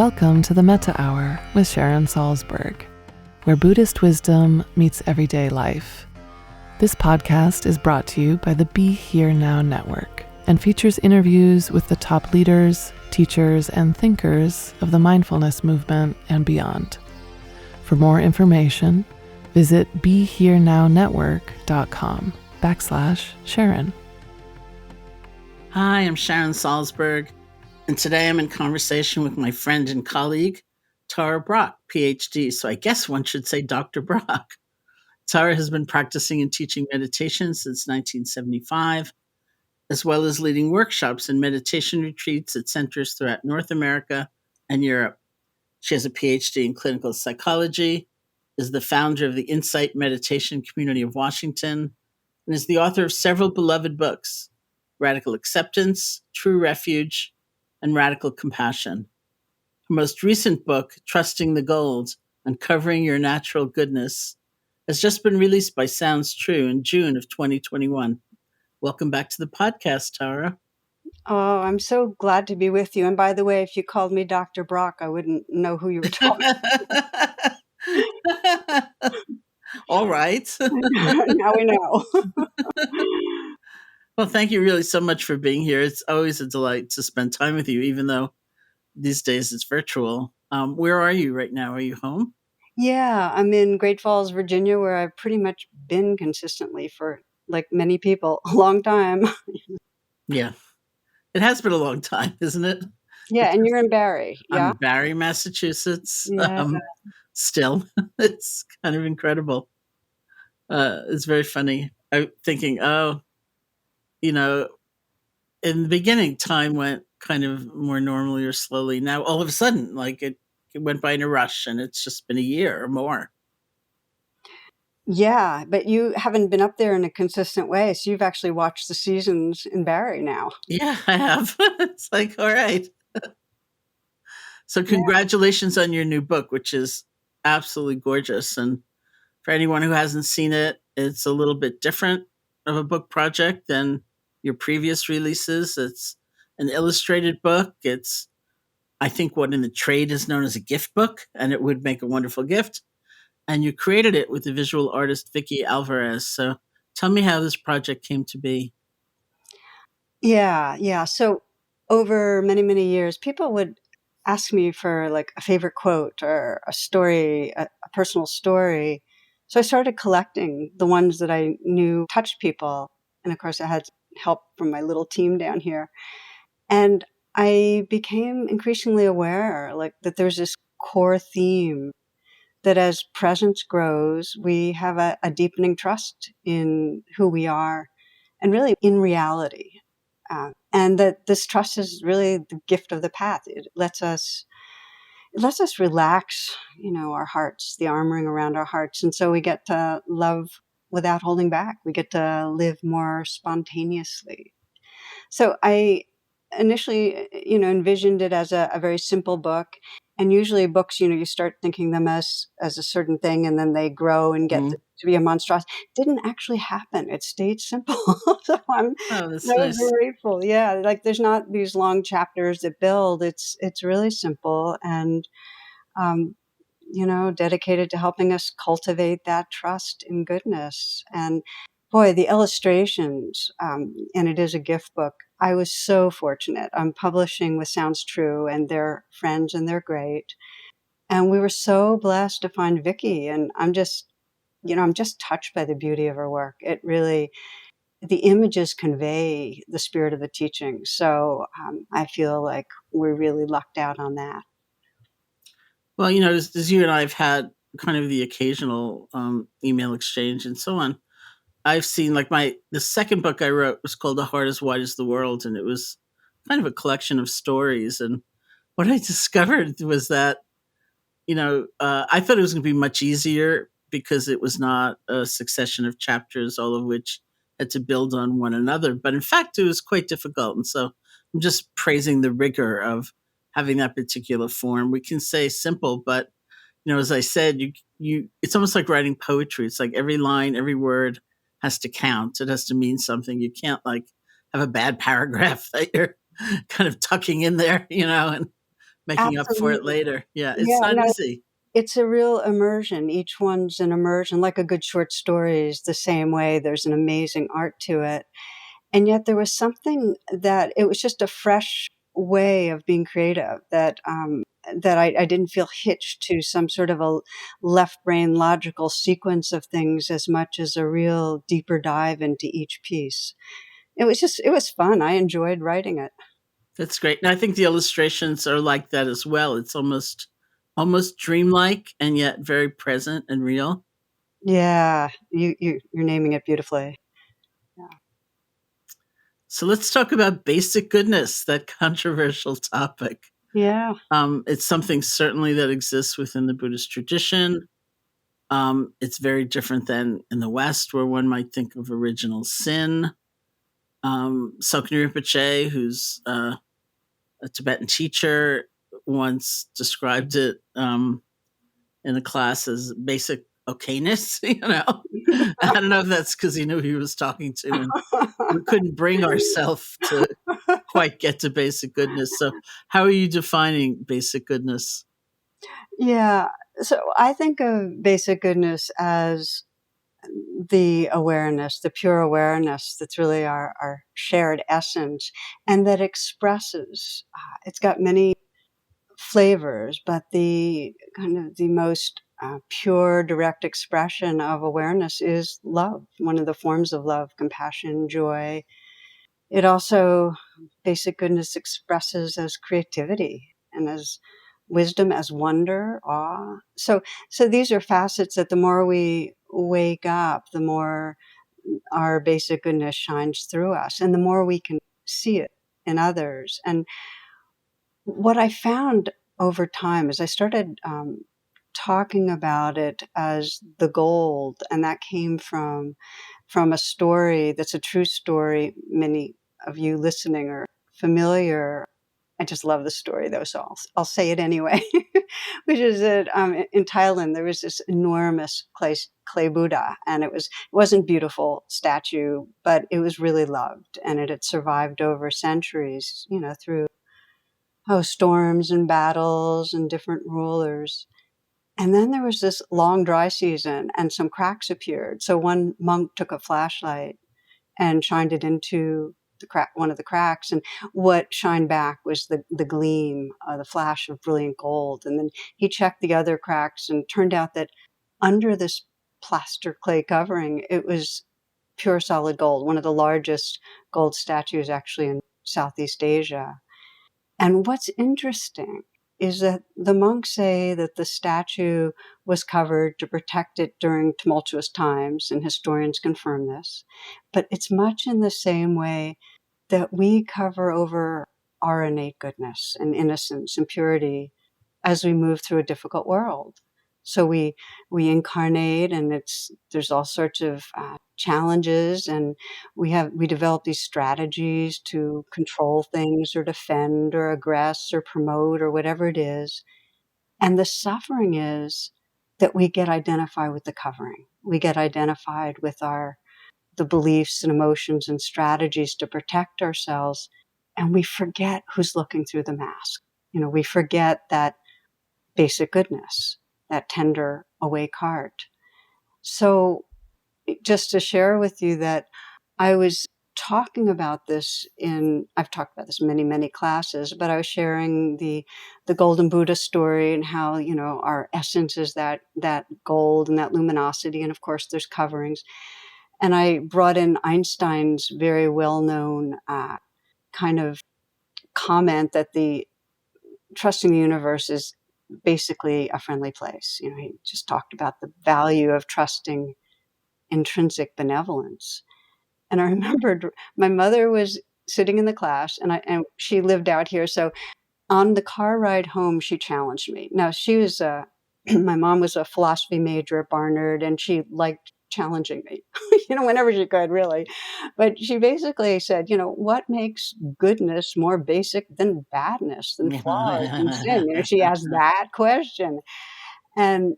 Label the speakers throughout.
Speaker 1: Welcome to the Metta Hour with Sharon Salzberg, where Buddhist wisdom meets everyday life. This podcast is brought to you by the Be Here Now Network and features interviews with the top leaders, teachers, and thinkers of the mindfulness movement and beyond. For more information, visit BeHereNowNetwork.com/Sharon.
Speaker 2: Hi, I'm Sharon Salzberg, and today I'm in conversation with my friend and colleague, Tara Brach, PhD, so I guess one should say Dr. Brach. Tara has been practicing and teaching meditation since 1975, as well as leading workshops and meditation retreats at centers throughout North America and Europe. She has a PhD in clinical psychology, is the founder of the Insight Meditation Community of Washington, and is the author of several beloved books, Radical Acceptance, True Refuge, and Radical Compassion. Her most recent book, Trusting the Gold, Uncovering Your Natural Goodness, has just been released by Sounds True in June of 2021. Welcome back to the podcast, Tara.
Speaker 3: Oh, I'm so glad to be with you. And by the way, if you called me Dr. Brock, I wouldn't know who you were talking to.
Speaker 2: All right.
Speaker 3: Now we know.
Speaker 2: Well, thank you really so much for being here. It's always a delight to spend time with you, even though these days it's virtual. Where are you right now? Are you home?
Speaker 3: Yeah, I'm in Great Falls, Virginia, where I've pretty much been consistently for, like many people, a long time.
Speaker 2: Yeah. It has been a long time, isn't it?
Speaker 3: Yeah, and you're in Barrie,
Speaker 2: I'm
Speaker 3: yeah?
Speaker 2: in Barrie, Massachusetts.
Speaker 3: Yeah.
Speaker 2: Still, it's kind of incredible. It's very funny. I'm thinking, in the beginning, time went kind of more normally or slowly. Now, all of a sudden, like it went by in a rush, and it's just been a year or more.
Speaker 3: Yeah, but you haven't been up there in a consistent way, so you've actually watched the seasons in Barrie now.
Speaker 2: Yeah, I have. It's like, all right. So
Speaker 3: Yeah.
Speaker 2: congratulations on your new book, which is absolutely gorgeous. And for anyone who hasn't seen it, it's a little bit different of a book project than your previous releases. It's an illustrated book. It's, I think, what in the trade is known as a gift book, and it would make a wonderful gift. And you created it with the visual artist Vicky Alvarez. So tell me how this project came to be.
Speaker 3: Yeah. So over many, many years, people would ask me for like a favorite quote or a story, a personal story. So I started collecting the ones that I knew touched people. And of course, I had help from my little team down here. And I became increasingly aware like that there's this core theme that as presence grows, we have a deepening trust in who we are and really in reality. And that this trust is really the gift of the path. It lets us relax, our hearts, the armoring around our hearts. And so we get to love without holding back. We get to live more spontaneously. So I initially, envisioned it as a very simple book. And usually books, you start thinking them as a certain thing and then they grow and get to be a monstrosity. Didn't actually happen. It stayed simple. So I'm
Speaker 2: That's
Speaker 3: so
Speaker 2: nice.
Speaker 3: grateful. Yeah. Like there's not these long chapters that build. It's really simple and, dedicated to helping us cultivate that trust in goodness. And boy, the illustrations, and it is a gift book. I was so fortunate. I'm publishing with Sounds True, and they're friends and they're great. And we were so blessed to find Vicky, and I'm just touched by the beauty of her work. It really, the images convey the spirit of the teaching. So I feel like we really lucked out on that.
Speaker 2: Well, as you and I have had kind of the occasional email exchange and so on, I've seen like the second book I wrote was called The Heart as Wide as the World, and it was kind of a collection of stories. And what I discovered was that, I thought it was going to be much easier because it was not a succession of chapters, all of which had to build on one another. But in fact, it was quite difficult. And so I'm just praising the rigor of having that particular form. We can say simple, but as I said, it's almost like writing poetry. It's like every line, every word has to count. It has to mean something. You can't like have a bad paragraph that you're kind of tucking in there, and making up for it
Speaker 3: Absolutely.
Speaker 2: later. Yeah, it's
Speaker 3: Yeah,
Speaker 2: not
Speaker 3: no,
Speaker 2: easy.
Speaker 3: it's a real immersion. Each one's an immersion, like a good short story is the same way. There's an amazing art to it. And yet there was something that it was just a fresh way of being creative that I didn't feel hitched to some sort of a left brain logical sequence of things as much as a real deeper dive into each piece. It was fun. I enjoyed writing it.
Speaker 2: That's great. And I think the illustrations are like that as well. It's almost dreamlike and yet very present and real.
Speaker 3: Yeah, you're naming it beautifully. Yeah.
Speaker 2: So let's talk about basic goodness, that controversial topic.
Speaker 3: Yeah.
Speaker 2: It's something certainly that exists within the Buddhist tradition. It's very different than in the West, where one might think of original sin. Sokni Rinpoche, who's a Tibetan teacher, once described it in a class as basic okayness. I don't know if that's because he knew he was talking to, and we couldn't bring ourselves to quite get to basic goodness. So, how are you defining basic goodness?
Speaker 3: Yeah. So I think of basic goodness as the awareness, the pure awareness that's really our shared essence and that expresses, it's got many flavors, but the kind of the most pure, direct expression of awareness is love, one of the forms of love, compassion, joy. It also, basic goodness expresses as creativity and as wisdom, as wonder, awe. So these are facets that the more we wake up, the more our basic goodness shines through us and the more we can see it in others. And what I found over time is I started talking about it as the gold, and that came from a story that's a true story. Many of you listening are familiar. I just love the story though, so I'll say it anyway. Which is that in Thailand there was this enormous clay Buddha, and it wasn't beautiful statue, but it was really loved, and it had survived over centuries, through storms and battles and different rulers. And then there was this long dry season and some cracks appeared. So one monk took a flashlight and shined it into one of the cracks. And what shined back was the gleam, the flash of brilliant gold. And then he checked the other cracks and turned out that under this plaster clay covering, it was pure solid gold, one of the largest gold statues actually in Southeast Asia. And what's interesting is that the monks say that the statue was covered to protect it during tumultuous times, and historians confirm this. But it's much in the same way that we cover over our innate goodness and innocence and purity as we move through a difficult world. So we incarnate, and there's all sorts of challenges, and we develop these strategies to control things or defend or aggress or promote or whatever it is. And the suffering is that we get identified with the covering. We get identified with the beliefs and emotions and strategies to protect ourselves, and we forget who's looking through the mask. We forget that basic goodness, that tender, awake heart. So just to share with you that I was talking about this I've talked about this in many, many classes, but I was sharing the Golden Buddha story and how, our essence is that gold and that luminosity. And of course there's coverings. And I brought in Einstein's very well-known kind of comment that the trusting the universe is basically a friendly place. He just talked about the value of trusting intrinsic benevolence. And I remembered my mother was sitting in the class, and she lived out here. So on the car ride home, she challenged me. Now she was my mom was a philosophy major at Barnard, and she liked challenging me, whenever she could, really. But she basically said, what makes goodness more basic than badness, than flaws, than sin? She asked that question. And,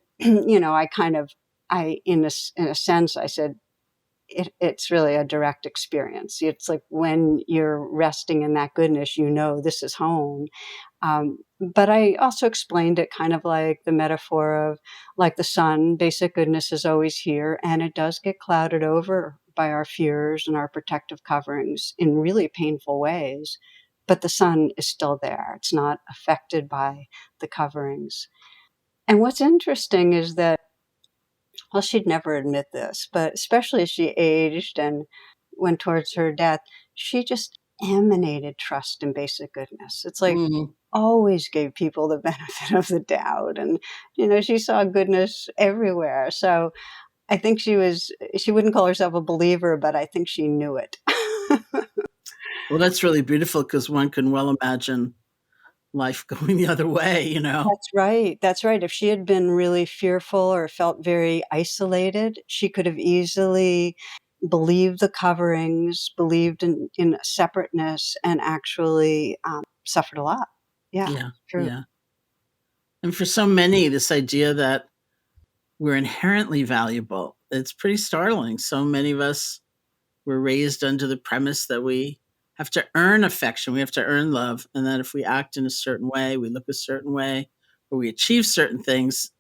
Speaker 3: I in a sense, I said, it's really a direct experience. It's like when you're resting in that goodness, this is home. But I also explained it kind of like the metaphor of like the sun. Basic goodness is always here, and it does get clouded over by our fears and our protective coverings in really painful ways. But the sun is still there. It's not affected by the coverings. And what's interesting is that, well, she'd never admit this, but especially as she aged and went towards her death, she just emanated trust and basic goodness. It's like
Speaker 2: Mhm.
Speaker 3: always gave people the benefit of the doubt. And, she saw goodness everywhere. So I think she wouldn't call herself a believer, but I think she knew it.
Speaker 2: Well, that's really beautiful because one can well imagine life going the other way.
Speaker 3: That's right. That's right. If she had been really fearful or felt very isolated, she could have easily believed the coverings, believed in separateness, and actually suffered a lot. Yeah,
Speaker 2: Yeah,
Speaker 3: true.
Speaker 2: yeah. And for so many, this idea that we're inherently valuable, it's pretty startling. So many of us were raised under the premise that we have to earn affection, we have to earn love, and that if we act in a certain way, we look a certain way, or we achieve certain things,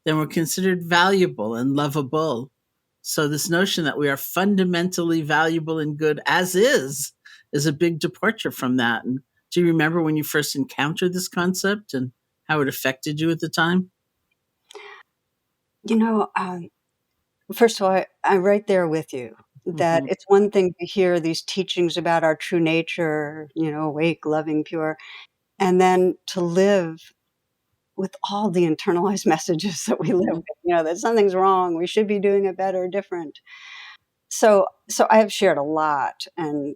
Speaker 2: then we're considered valuable and lovable. So this notion that we are fundamentally valuable and good as is a big departure from that. And do you remember when you first encountered this concept and how it affected you at the time?
Speaker 3: You know, first of all, I'm right there with you that
Speaker 2: Hmm.
Speaker 3: it's one thing to hear these teachings about our true nature, awake, loving, pure, and then to live with all the internalized messages that we live
Speaker 2: Hmm.
Speaker 3: with, that something's wrong, we should be doing it better, different. So I have shared a lot, and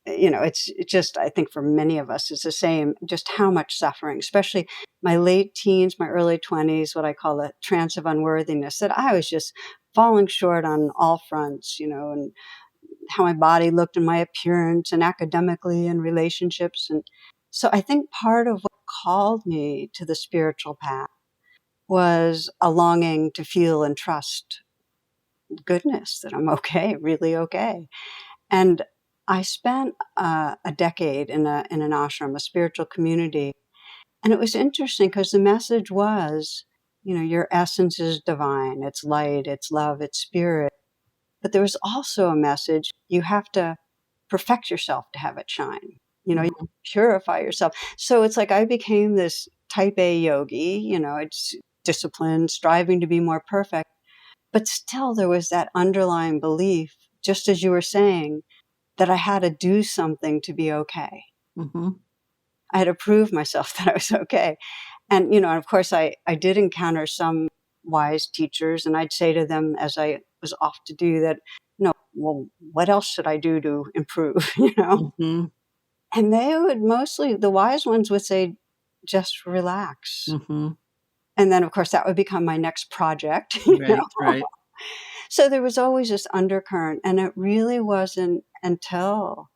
Speaker 3: it's just, I think for many of us, it's the same, just how much suffering, especially my late teens, my early 20s, what I call the trance of unworthiness, that I was just falling short on all fronts, and how my body looked and my appearance and academically and relationships. And so I think part of what called me to the spiritual path was a longing to feel and trust goodness, that I'm okay, really okay. And I spent a decade in an ashram, a spiritual community. And it was interesting because the message was, your essence is divine. It's light, it's love, it's spirit. But there was also a message, you have to perfect yourself to have it shine. You
Speaker 2: Hmm.
Speaker 3: purify yourself. So it's like I became this type A yogi, it's disciplined, striving to be more perfect. But still, there was that underlying belief, just as you were saying, that I had to do something to be okay.
Speaker 2: Hmm.
Speaker 3: I had to prove myself that I was okay. And, of course, I did encounter some wise teachers, and I'd say to them as I was off to do that, well, what else should I do to improve,
Speaker 2: Hmm.
Speaker 3: And they would mostly, the wise ones would say, just relax.
Speaker 2: Hmm.
Speaker 3: And then, of course, that would become my next project,
Speaker 2: Right, right.
Speaker 3: So there was always this undercurrent. And it really wasn't until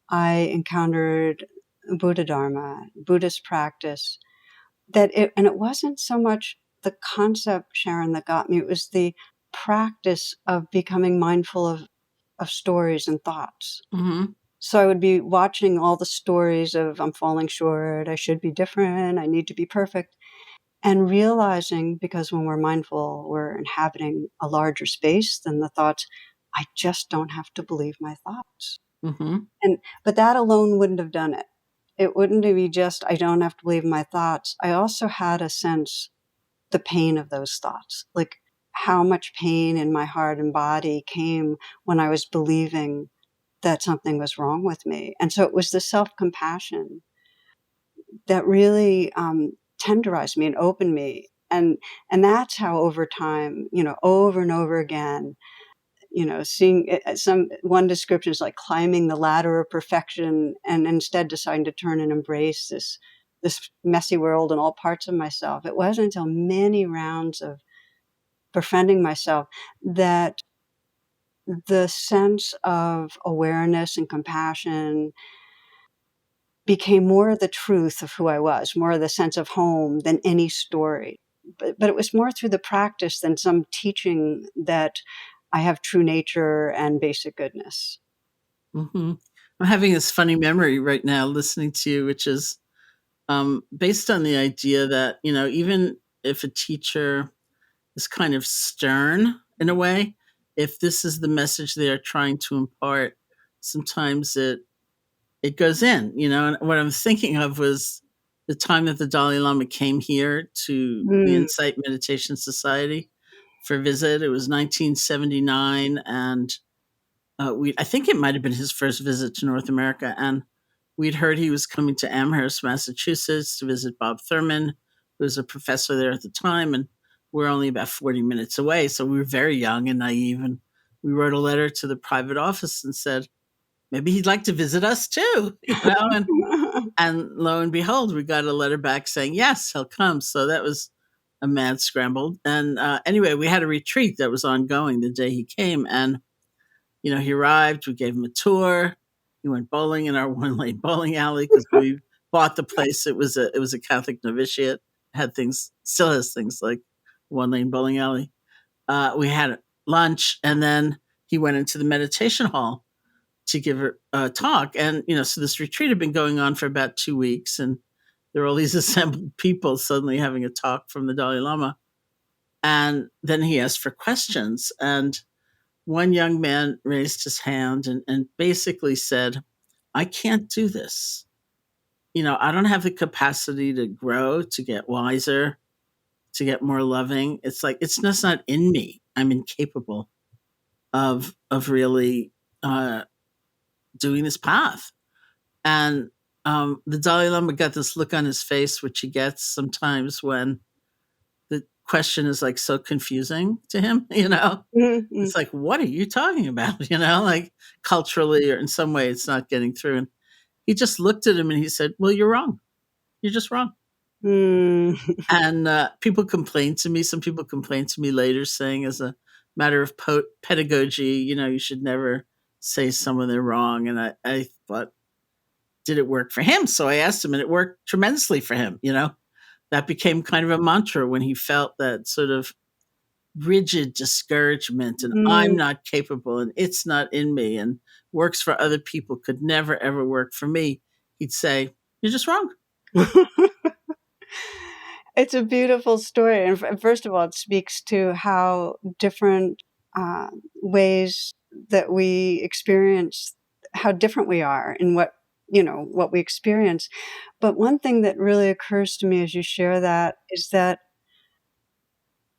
Speaker 3: I encountered Buddha Dharma, Buddhist practice, and it wasn't so much the concept, Sharon, that got me. It was the practice of becoming mindful of stories and thoughts.
Speaker 2: Hmm.
Speaker 3: So I would be watching all the stories of I'm falling short, I should be different, I need to be perfect. And realizing, because when we're mindful, we're inhabiting a larger space than the thoughts, I just don't have to believe my thoughts.
Speaker 2: Hmm.
Speaker 3: But that alone wouldn't have done it. It wouldn't be just, I don't have to believe my thoughts. I also had a sense the pain of those thoughts, like how much pain in my heart and body came when I was believing that something was wrong with me. And so it was the self-compassion that really tenderized me and opened me. And that's how over time, over and over again, seeing some one description is like climbing the ladder of perfection, and instead deciding to turn and embrace this messy world and all parts of myself. It wasn't until many rounds of befriending myself that the sense of awareness and compassion became more the truth of who I was, more the sense of home than any story. But it was more through the practice than some teaching that I have true nature and basic goodness.
Speaker 2: I'm having this funny memory right now listening to you, which is based on the idea that, even if a teacher is kind of stern in a way, if this is the message they are trying to impart, sometimes it goes in, and what I'm thinking of was the time that the Dalai Lama came here to the
Speaker 3: Mm.
Speaker 2: Insight Meditation Society for a visit. It was 1979, and I think it might have been his first visit to North America, and we'd heard he was coming to Amherst, Massachusetts to visit Bob Thurman, who was a professor there at the time, and we're only about 40 minutes away, so we were very young and naive, and we wrote a letter to the private office and said, maybe he'd like to visit us too, and lo and behold, we got a letter back saying, yes, he'll come. So that was a mad scramble. And anyway, we had a retreat that was ongoing the day he came. And, he arrived, we gave him a tour. He went bowling in our one lane bowling alley because we bought the place. It was a Catholic novitiate, had things, still has things like one lane bowling alley. We had lunch, and then he went into the meditation hall to give a talk. And, so this retreat had been going on for about 2 weeks, and there were all these assembled people suddenly having a talk from the Dalai Lama. And then he asked for questions. And one young man raised his hand and basically said, I can't do this. I don't have the capacity to grow, to get wiser, to get more loving. It's like, it's just not in me. I'm incapable of really doing this path. And the Dalai Lama got this look on his face, which he gets sometimes when the question is like so confusing to him,
Speaker 3: Mm-hmm.
Speaker 2: It's like, what are you talking about? Like culturally or in some way it's not getting through. And he just looked at him and he said, well, you're wrong. You're just wrong.
Speaker 3: Mm.
Speaker 2: And people complained to me. Some people complained to me later saying, as a matter of pedagogy, you should never say someone they're wrong. And I thought, did it work for him? So I asked him, and it worked tremendously for him. That became kind of a mantra when he felt that sort of rigid discouragement and I'm
Speaker 3: Mm.
Speaker 2: not capable and it's not in me and works for other people could never, ever work for me. He'd say, you're just wrong.
Speaker 3: It's a beautiful story. And first of all, it speaks to how different ways that we experience, how different we are in what we experience. But one thing that really occurs to me as you share that is that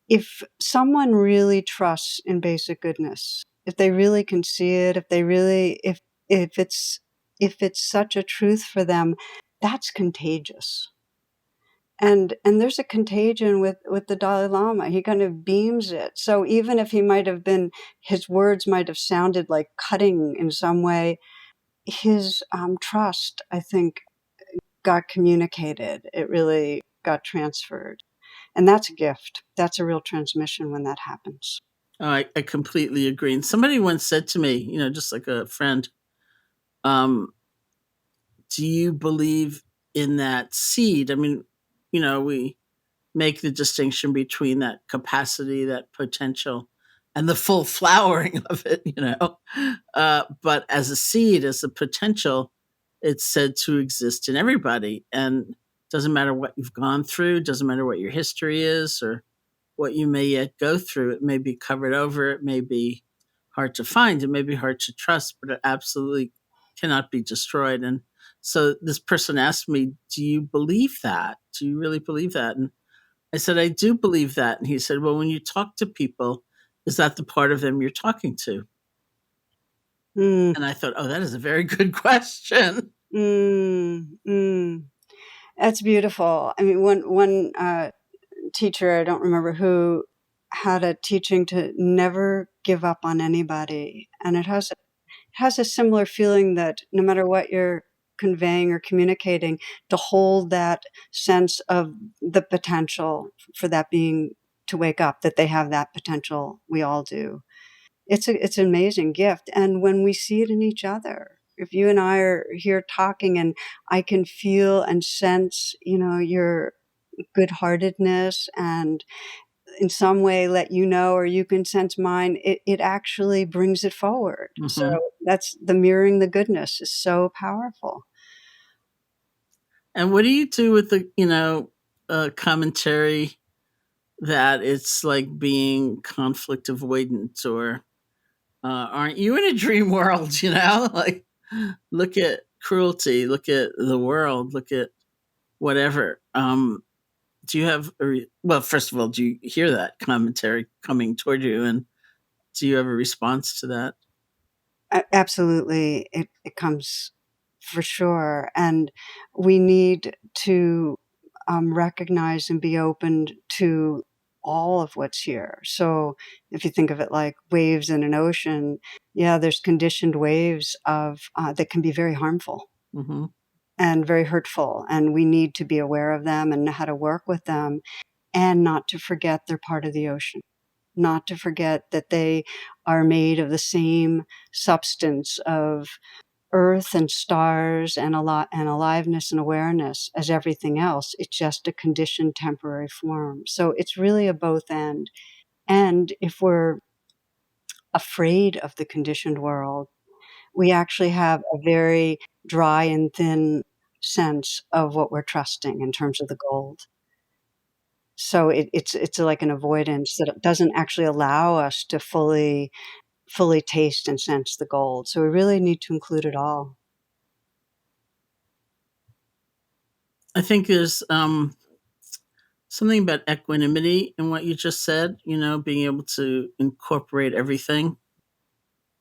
Speaker 3: if someone really trusts in basic goodness, if they really can see it, if it's such a truth for them, that's contagious. And there's a contagion with the Dalai Lama. He kind of beams it. So even if his words might have sounded like cutting in some way, his trust, I think, got communicated. It really got transferred. And that's a gift. That's a real transmission when that happens.
Speaker 2: I completely agree. And somebody once said to me, just like a friend, do you believe in that seed? I mean, we make the distinction between that capacity, that potential, and the full flowering of it. But as a seed, as a potential, it's said to exist in everybody. And doesn't matter what you've gone through, doesn't matter what your history is or what you may yet go through. It may be covered over, it may be hard to find, it may be hard to trust, but it absolutely cannot be destroyed. And so this person asked me, do you believe that? Do you really believe that? And I said, I do believe that. And he said, well, when you talk to people, is that the part of them you're talking to?
Speaker 3: Mm.
Speaker 2: And I thought, oh, that is a very good question.
Speaker 3: That's beautiful. I mean, one teacher, I don't remember who, had a teaching to never give up on anybody. And it has a similar feeling that no matter what you're conveying or communicating, to hold that sense of the potential for that being to wake up, that they have that potential. We all do. It's an amazing gift. And when we see it in each other, if you and I are here talking and I can feel and sense, your good-heartedness and in some way let you know, or you can sense mine, it actually brings it forward. So
Speaker 2: Mm-hmm.
Speaker 3: that's the mirroring the goodness is so powerful.
Speaker 2: And what do you do with the, commentary that it's like being conflict avoidant, or aren't you in a dream world, Like, look at cruelty, look at the world, look at whatever. Do you have well, first of all, do you hear that commentary coming toward you, and do you have a response to that?
Speaker 3: Absolutely, it comes for sure, and we need to recognize and be open to all of what's here. So if you think of it like waves in an ocean, yeah, there's conditioned waves of that can be very harmful
Speaker 2: Hmm.
Speaker 3: and very hurtful, and we need to be aware of them and know how to work with them, and not to forget they're part of the ocean. Not to forget that they are made of the same substance of earth and stars and and aliveness and awareness as everything else. It's just a conditioned temporary form. So it's really a both end. And if we're afraid of the conditioned world, we actually have a very dry and thin sense of what we're trusting in terms of the gold. So it's like an avoidance that doesn't actually allow us to fully taste and sense the gold. So we really need to include it all.
Speaker 2: I think there's something about equanimity in what you just said, being able to incorporate everything.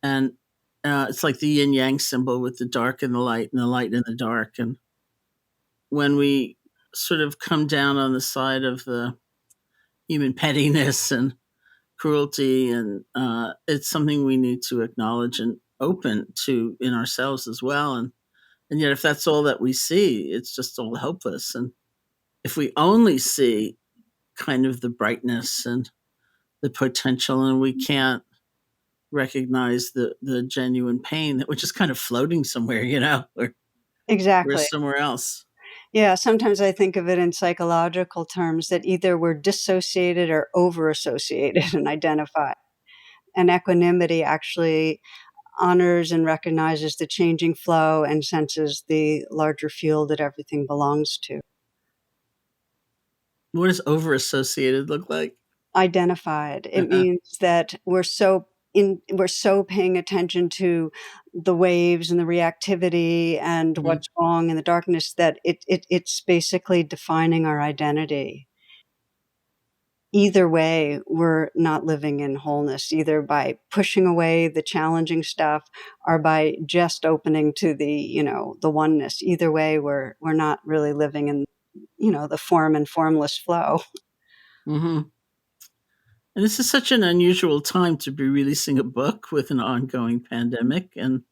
Speaker 2: And it's like the yin yang symbol with the dark and the light, and the light and the dark. And when we sort of come down on the side of the human pettiness and cruelty, and it's something we need to acknowledge and open to in ourselves as well. And yet, if that's all that we see, it's just all hopeless. And if we only see kind of the brightness and the potential, and we can't recognize the genuine pain that we're just kind of floating somewhere, or we're
Speaker 3: Exactly.
Speaker 2: somewhere else.
Speaker 3: Yeah, sometimes I think of it in psychological terms that either we're dissociated or over associated and identified. And equanimity actually honors and recognizes the changing flow and senses the larger field that everything belongs to.
Speaker 2: What does over associated look like?
Speaker 3: Identified. It
Speaker 2: Uh-huh.
Speaker 3: means that we're so paying attention to the waves and the reactivity and
Speaker 2: Hmm.
Speaker 3: what's wrong in the darkness that it's basically defining our identity. Either way, we're not living in wholeness, either by pushing away the challenging stuff or by just opening to the oneness. Either way, we're not really living in, the form and formless flow.
Speaker 2: Hmm. And this is such an unusual time to be releasing a book with an ongoing pandemic. And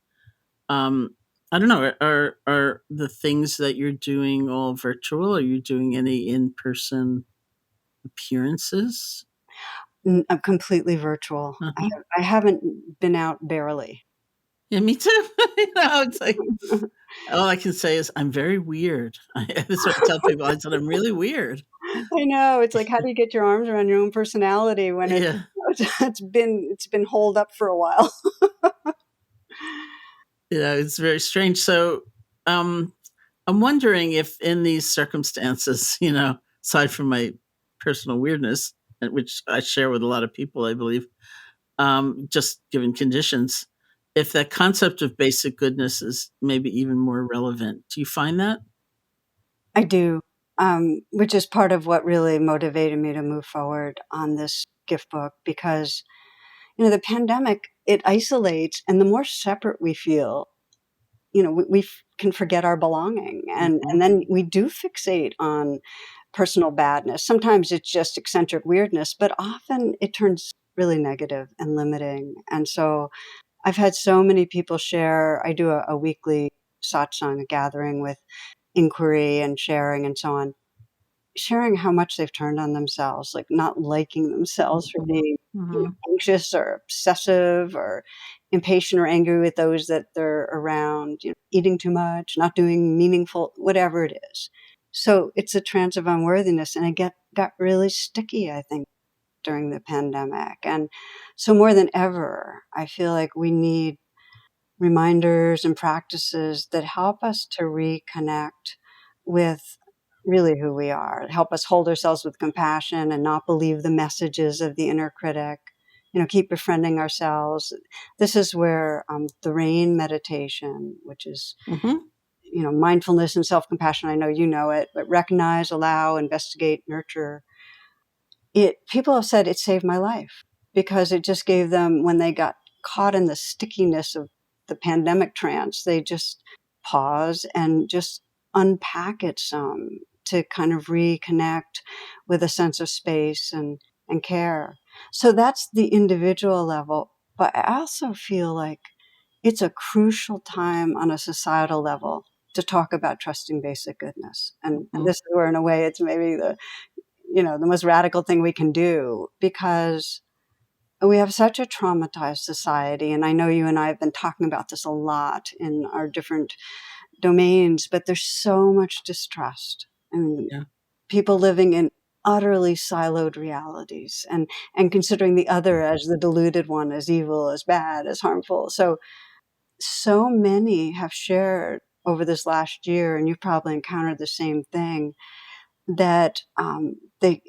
Speaker 2: um, I don't know, are the things that you're doing all virtual? Are you doing any in person appearances?
Speaker 3: I'm completely virtual.
Speaker 2: Uh-huh.
Speaker 3: I haven't been out barely.
Speaker 2: Yeah, me too. It's like all I can say is I'm very weird. That's what I tell people. I said I'm really weird.
Speaker 3: I know, it's like, how do you get your arms around your own personality when
Speaker 2: Yeah.
Speaker 3: it's been holed up for a while?
Speaker 2: It's very strange. So, um, I'm wondering if in these circumstances, aside from my personal weirdness, which I share with a lot of people, I believe, just given conditions, if that concept of basic goodness is maybe even more relevant. Do you find that?
Speaker 3: I do, which is part of what really motivated me to move forward on this gift book because, the pandemic, it isolates, and the more separate we feel, we can forget our belonging, and
Speaker 2: Hmm.
Speaker 3: then we do fixate on personal badness. Sometimes it's just eccentric weirdness, but often it turns really negative and limiting. And so I've had so many people share. I do a weekly satsang, a gathering with inquiry and sharing and so on, sharing how much they've turned on themselves, like not liking themselves for
Speaker 2: Hmm.
Speaker 3: being
Speaker 2: Hmm.
Speaker 3: anxious or obsessive or impatient or angry with those that they're around, eating too much, not doing meaningful, whatever it is. So it's a trance of unworthiness, and it got really sticky, I think. during the pandemic. And so more than ever, I feel like we need reminders and practices that help us to reconnect with really who we are, help us hold ourselves with compassion and not believe the messages of the inner critic, keep befriending ourselves. This is where the RAIN meditation, which is, mindfulness and self-compassion, I know you know it, but recognize, allow, investigate, nurture. People have said it saved my life because it just gave them, when they got caught in the stickiness of the pandemic trance, they just pause and just unpack it some to kind of reconnect with a sense of space and care. So that's the individual level. But I also feel like it's a crucial time on a societal level to talk about trusting basic goodness. And this is where, in a way, it's maybe the most radical thing we can do, because we have such a traumatized society. And I know you and I have been talking about this a lot in our different domains, but there's so much distrust. I mean,
Speaker 2: Yeah.
Speaker 3: people living in utterly siloed realities and considering the other as the deluded one, as evil, as bad, as harmful. So many have shared over this last year, and you've probably encountered the same thing, that they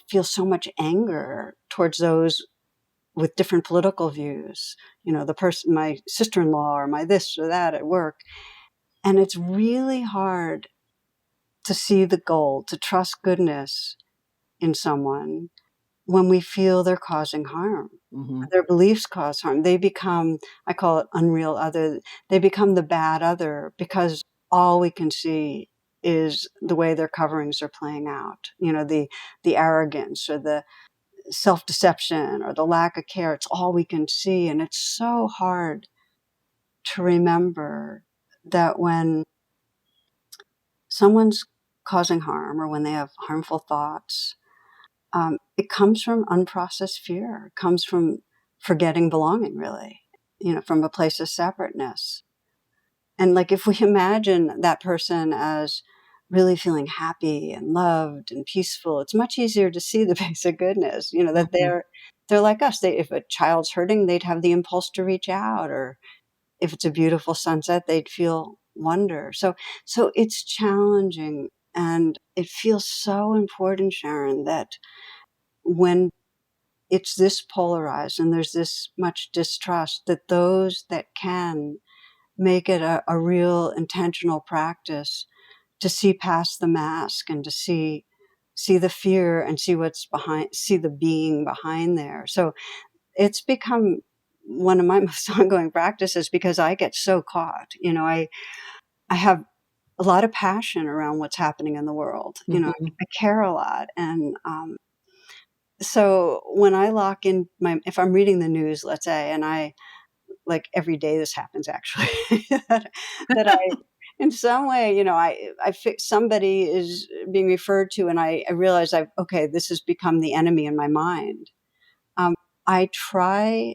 Speaker 3: feel so much anger towards those with different political views. The person, my sister-in-law, or my this or that at work, and it's really hard to see the gold, to trust goodness in someone when we feel they're causing harm. Their beliefs cause harm. They become, I call it unreal other. They become the bad other because all we can see is the way their coverings are playing out. The arrogance or the self-deception or the lack of care. It's all we can see. And it's so hard to remember that when someone's causing harm or when they have harmful thoughts, it comes from unprocessed fear. It comes from forgetting belonging, really, from a place of separateness. And like, if we imagine that person as really feeling happy and loved and peaceful, it's much easier to see the basic goodness, that they're like us. If a child's hurting, they'd have the impulse to reach out, or if it's a beautiful sunset, they'd feel wonder. So it's challenging, and it feels so important, Sharon, that when it's this polarized and there's this much distrust, that those that can make it a real intentional practice to see past the mask and to see the fear and see what's behind, see the being behind there. So it's become one of my most ongoing practices, because I get so caught. I have a lot of passion around what's happening in the world. I care a lot. And so when I lock in if I'm reading the news, let's say, and I, like, every day this happens actually, that I, in some way, somebody is being referred to, and I realize okay, this has become the enemy in my mind. I try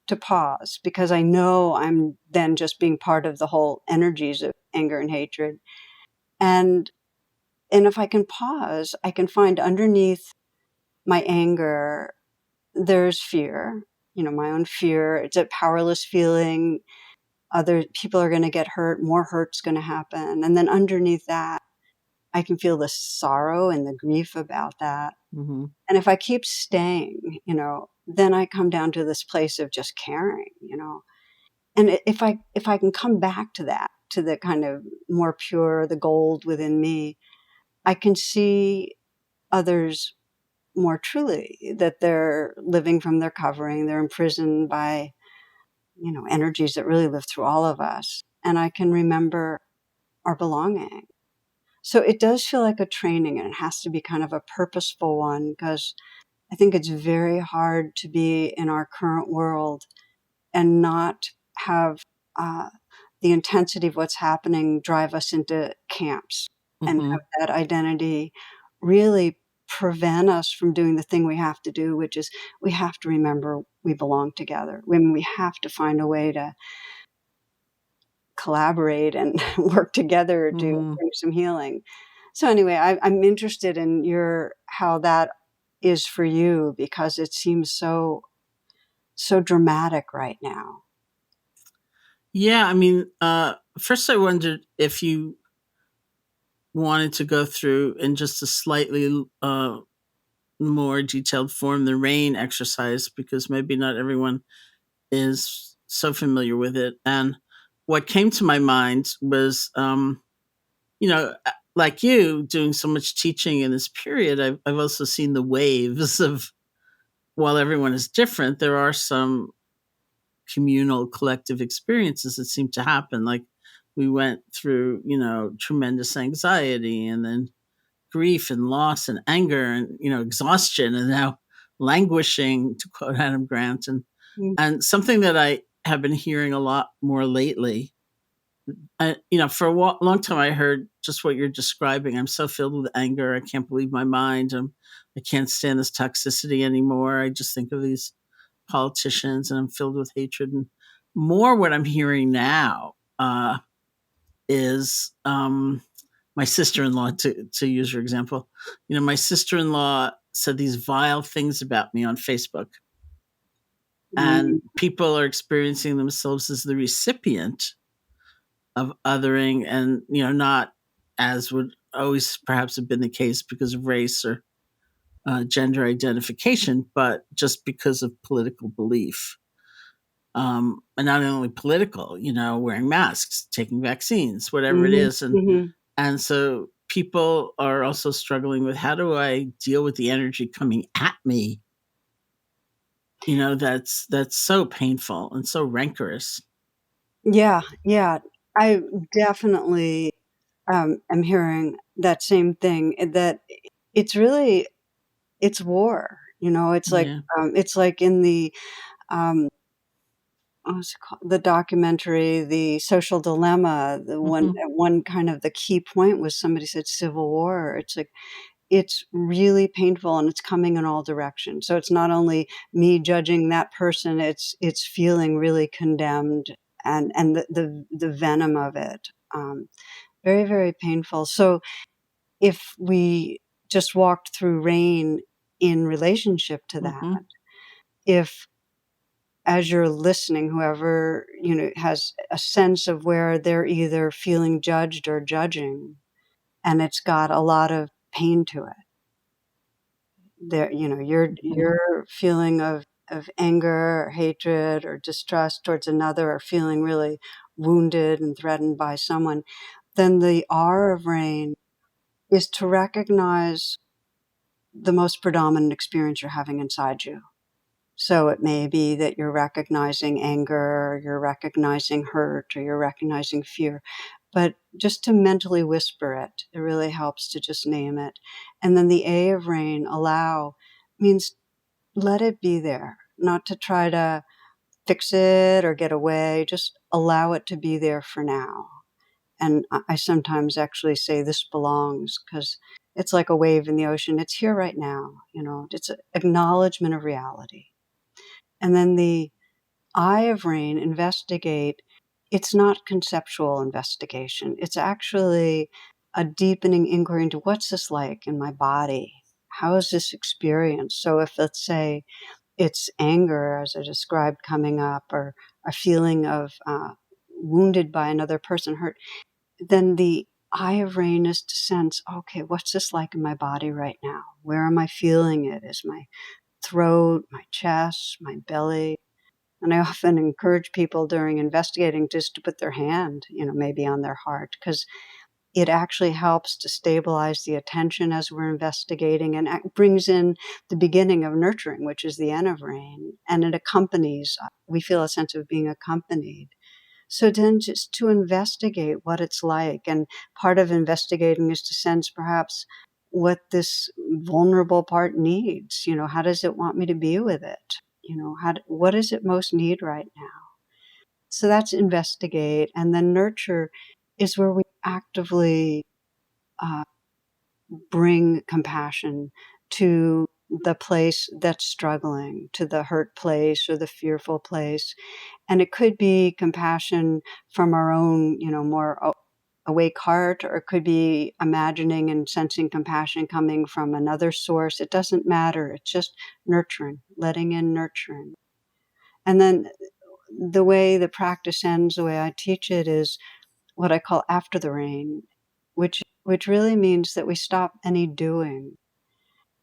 Speaker 3: to pause, because I know I'm then just being part of the whole energies of anger and hatred. And if I can pause, I can find underneath my anger, there's fear, my own fear. It's a powerless feeling. Other people are going to get hurt. More hurt's going to happen. And then underneath that, I can feel the sorrow and the grief about that. And if I keep staying, then I come down to this place of just caring, And if I can come back to that, to the kind of more pure, the gold within me, I can see others more truly, that they're living from their covering. They're imprisoned by, energies that really live through all of us. And I can remember our belonging. So it does feel like a training, and it has to be kind of a purposeful one, because I think it's very hard to be in our current world and not have the intensity of what's happening drive us into camps and have that identity really prevent us from doing the thing we have to do, which is we have to remember we belong together. We have to find a way to collaborate and work together to bring some healing. So anyway, I'm interested in how that is for you, because it seems so dramatic right now.
Speaker 2: Yeah, I mean, first I wondered if you wanted to go through in just a slightly more detailed form the rain exercise, because maybe not everyone is so familiar with it. And what came to my mind was, like you doing so much teaching in this period, I've also seen the waves of, while everyone is different, there are some communal collective experiences that seem to happen. Like we went through, tremendous anxiety, and then grief and loss and anger and, exhaustion, and now languishing, to quote Adam Grant.
Speaker 3: Mm.
Speaker 2: And something that I have been hearing a lot more lately, for a long time, I heard just what you're describing. I'm so filled with anger. I can't believe my mind. I can't stand this toxicity anymore. I just think of these politicians, and I'm filled with hatred. And more, what I'm hearing now is my sister-in-law, to use your example. My sister-in-law said these vile things about me on Facebook,
Speaker 3: Mm.
Speaker 2: and people are experiencing themselves as the recipient of othering, and not as would always perhaps have been the case because of race or gender identification, but just because of political belief. And not only political, wearing masks, taking vaccines, whatever it
Speaker 3: Mhm.
Speaker 2: is. and
Speaker 3: Mhm.
Speaker 2: and so people are also struggling with, how do I deal with the energy coming at me, that's so painful and so rancorous.
Speaker 3: Yeah, yeah. I definitely am hearing that same thing, that it's really, it's war.
Speaker 2: Yeah.
Speaker 3: It's like in the um what's it called? The documentary, The Social Dilemma, the one
Speaker 2: Hmm.
Speaker 3: at one kind of the key point was somebody said civil war. It's like, it's really painful, and it's coming in all directions. So it's not only me judging that person, it's feeling really condemned, and the venom of it. Very, very painful. So if we just walked through rain in relationship to that,
Speaker 2: Hmm.
Speaker 3: if, as you're listening, whoever, has a sense of where they're either feeling judged or judging, and it's got a lot of pain to it.
Speaker 2: Hmm.
Speaker 3: Your feeling of anger or hatred or distrust towards another, or feeling really wounded and threatened by someone, then the R of rain is to recognize the most predominant experience you're having inside you. So it may be that you're recognizing anger, or you're recognizing hurt, or you're recognizing fear. But just to mentally whisper it, it really helps to just name it. And then the A of rain, allow, means let it be there, not to try to fix it or get away. Just allow it to be there for now. And I sometimes actually say this belongs, because it's like a wave in the ocean. It's here right now. It's an acknowledgement of reality. And then the eye of rain, investigate. It's not conceptual investigation. It's actually a deepening inquiry into, what's this like in my body? How is this experience? So if, let's say, it's anger, as I described, coming up, or a feeling of wounded by another person, hurt, then the eye of rain is to sense, okay, what's this like in my body right now? Where am I feeling it? Is my throat, my chest, my belly? And I often encourage people during investigating just to put their hand, maybe on their heart, because it actually helps to stabilize the attention as we're investigating, and brings in the beginning of nurturing, which is the N of rain. And it accompanies, we feel a sense of being accompanied. So then just to investigate what it's like. And part of investigating is to sense perhaps what this vulnerable part needs. How does it want me to be with it? What does it most need right now? So that's investigate. And then nurture is where we actively uh, bring compassion to the place that's struggling, to the hurt place or the fearful place. And it could be compassion from our own, more awake heart, or it could be imagining and sensing compassion coming from another source. It doesn't matter. It's just nurturing, letting in, nurturing. And then the way the practice ends, the way I teach it, is what I call after the rain, which really means that we stop any doing.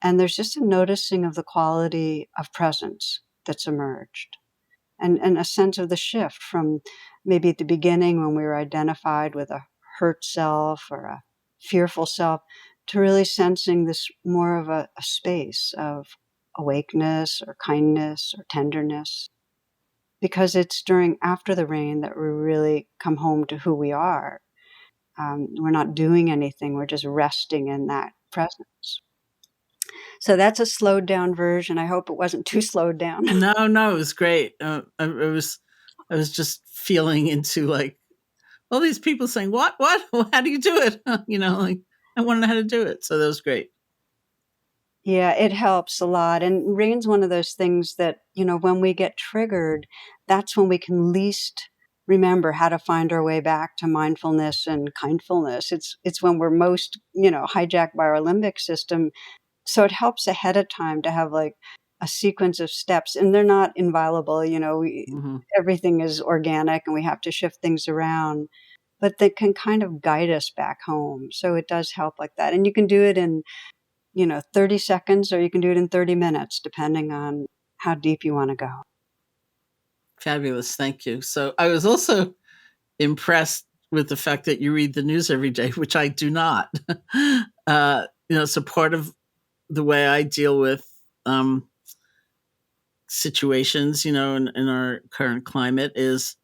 Speaker 3: And there's just a noticing of the quality of presence that's emerged, and a sense of the shift from maybe at the beginning when we were identified with a hurt self or a fearful self, to really sensing this more of a space of awakeness or kindness or tenderness. Because it's during after the rain that we really come home to who we are. We're not doing anything, we're just resting in that presence. So that's a slowed down version. I hope it wasn't too slowed down.
Speaker 2: No, it was great. I was just feeling into like all these people saying, "What? How do you do it?" Like I want to know how to do it. So that was great.
Speaker 3: Yeah, it helps a lot. And rain's one of those things that, when we get triggered, that's when we can least remember how to find our way back to mindfulness and kindfulness. It's when we're most, hijacked by our limbic system. So it helps ahead of time to have like a sequence of steps, and they're not inviolable. Everything is organic and we have to shift things around, but they can kind of guide us back home. So it does help like that. And you can do it in 30 seconds, or you can do it in 30 minutes, depending on how deep you want to go.
Speaker 2: Fabulous. Thank you. So I was also impressed with the fact that you read the news every day, which I do not. So part of the way I deal with situations, in our current climate is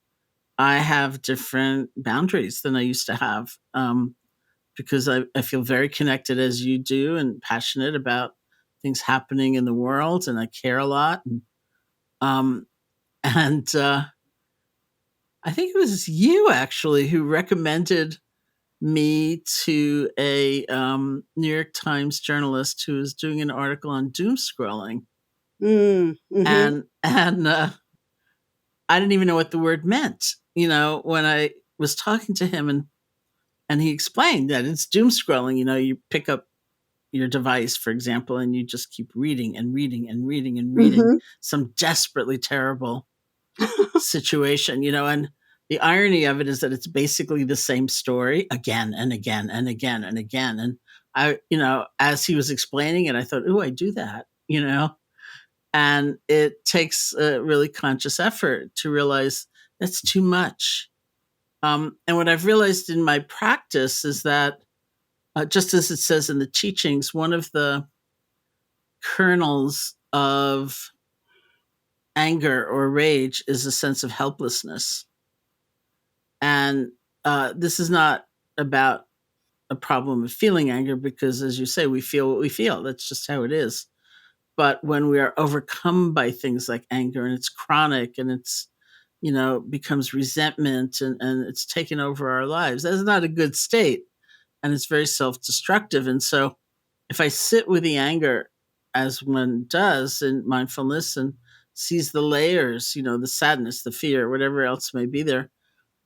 Speaker 2: I have different boundaries than I used to have. Because I feel very connected as you do and passionate about things happening in the world, and I care a lot. And I think it was you actually who recommended me to a New York Times journalist who was doing an article on doom scrolling,
Speaker 3: Mm-hmm.
Speaker 2: and I didn't even know what the word meant. When I was talking to him and he explained that it's doom scrolling. You pick up your device, for example, and you just keep reading and reading and reading and reading
Speaker 3: Mm-hmm.
Speaker 2: some desperately terrible situation, and the irony of it is that it's basically the same story again and again and again and again. And I, as he was explaining it, I thought, oh, I do that, and it takes a really conscious effort to realize that's too much. And what I've realized in my practice is that just as it says in the teachings, one of the kernels of anger or rage is a sense of helplessness. And this is not about a problem of feeling anger because, as you say, we feel what we feel. That's just how it is. But when we are overcome by things like anger and it's chronic and it's, becomes resentment and it's taken over our lives, that's not a good state. And it's very self-destructive. And so if I sit with the anger as one does in mindfulness and sees the layers, the sadness, the fear, whatever else may be there,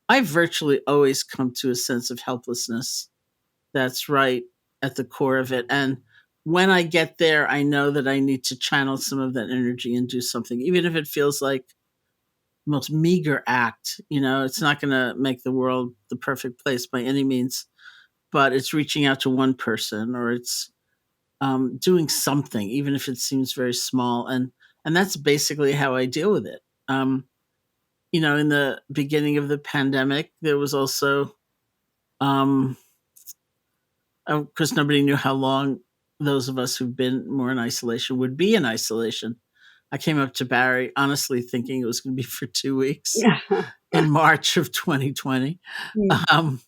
Speaker 2: I virtually always come to a sense of helplessness that's right at the core of it. And when I get there, I know that I need to channel some of that energy and do something, even if it feels like the most meager act. It's not going to make the world the perfect place by any means, but it's reaching out to one person, or it's doing something, even if it seems very small. And that's basically how I deal with it. In the beginning of the pandemic, there was also, because nobody knew how long those of us who've been more in isolation would be in isolation. I came up to Barry, honestly thinking it was going to be for 2 weeks in March of 2020. And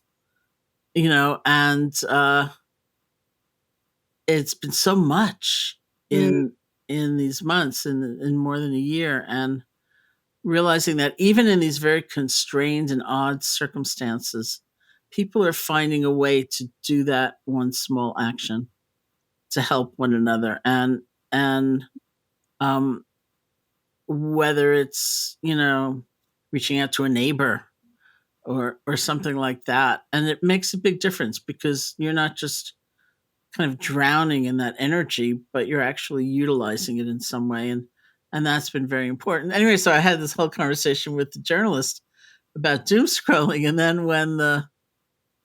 Speaker 2: it's been so much in these months, in more than a year, and realizing that even in these very constrained and odd circumstances, people are finding a way to do that one small action to help one another, and whether it's reaching out to a neighbor or something like that. And it makes a big difference because you're not just kind of drowning in that energy, but you're actually utilizing it in some way. And that's been very important. Anyway, so I had this whole conversation with the journalist about doom scrolling. And then when the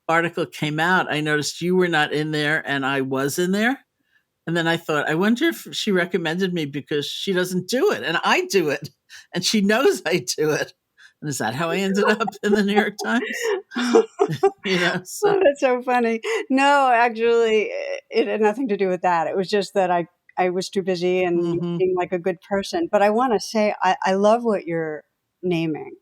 Speaker 2: article came out, I noticed you were not in there and I was in there. And then I thought, I wonder if she recommended me because she doesn't do it and I do it. And she knows I do it. And is that how I ended up in the New York Times? So.
Speaker 3: Oh, that's so funny. No, actually, it had nothing to do with that. It was just that I was too busy and you
Speaker 2: Mm-hmm.
Speaker 3: seem like a good person. But I want to say, I love what you're naming.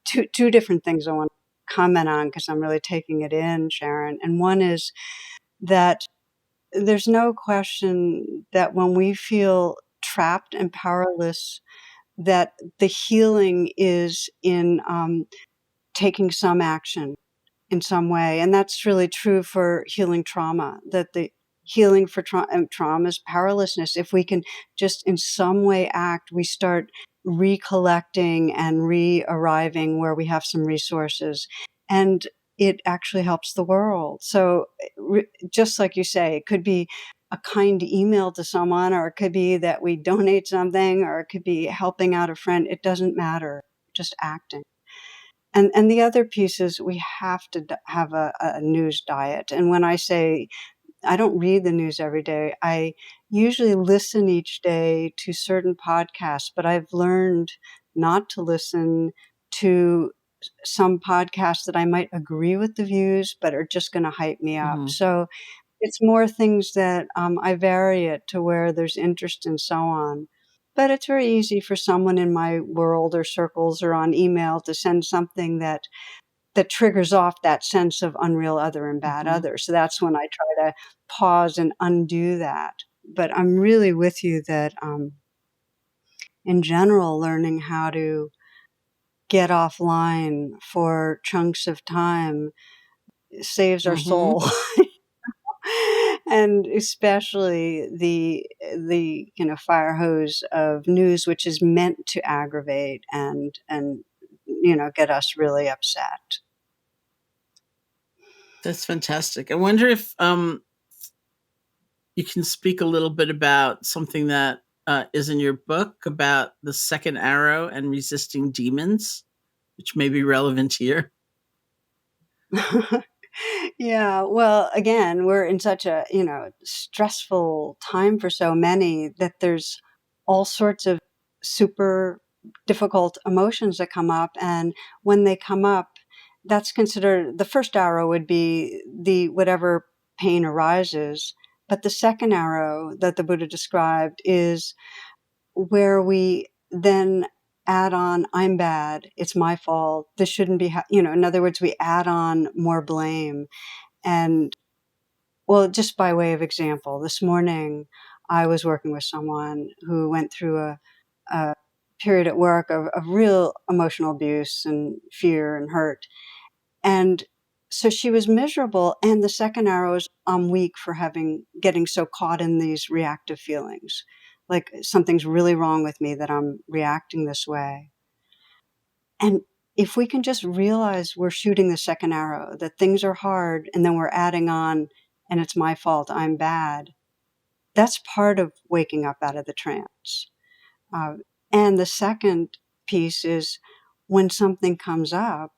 Speaker 3: Two different things I want to comment on because I'm really taking it in, Sharon. And one is that there's no question that when we feel trapped and powerless, that the healing is in taking some action in some way. And that's really true for healing trauma, that the healing for trauma is powerlessness. If we can just in some way act, we start recollecting and re-arriving where we have some resources. And it actually helps the world. So just like you say, it could be a kind email to someone, or it could be that we donate something, or it could be helping out a friend. It doesn't matter, just acting. And the other piece is we have to have a news diet. And when I say I don't read the news every day, I usually listen each day to certain podcasts, but I've learned not to listen to some podcasts that I might agree with the views, but are just going to hype me up.
Speaker 2: Mm-hmm.
Speaker 3: So it's more things that I vary it to where there's interest and so on. But it's very easy for someone in my world or circles or on email to send something that triggers off that sense of unreal other and bad
Speaker 2: Mm-hmm.
Speaker 3: other. So that's when I try to pause and undo that. But I'm really with you that in general, learning how to get offline for chunks of time saves our
Speaker 2: Mm-hmm.
Speaker 3: soul. And especially the fire hose of news, which is meant to aggravate and get us really upset.
Speaker 2: That's fantastic. I wonder if you can speak a little bit about something that is in your book about the second arrow and resisting demons, which may be relevant here.
Speaker 3: Yeah, well, again, we're in such a, stressful time for so many that there's all sorts of super difficult emotions that come up. And when they come up, that's considered the first arrow would be the whatever pain arises. But the second arrow that the Buddha described is where we then add on, I'm bad, it's my fault, this shouldn't be, in other words, we add on more blame. And well, just by way of example, this morning I was working with someone who went through a period at work of real emotional abuse and fear and hurt. And so she was miserable. And the second arrow is I'm weak for getting so caught in these reactive feelings. Like something's really wrong with me that I'm reacting this way. And if we can just realize we're shooting the second arrow, that things are hard, and then we're adding on, and it's my fault, I'm bad, that's part of waking up out of the trance. Uh, and the second piece is when something comes up,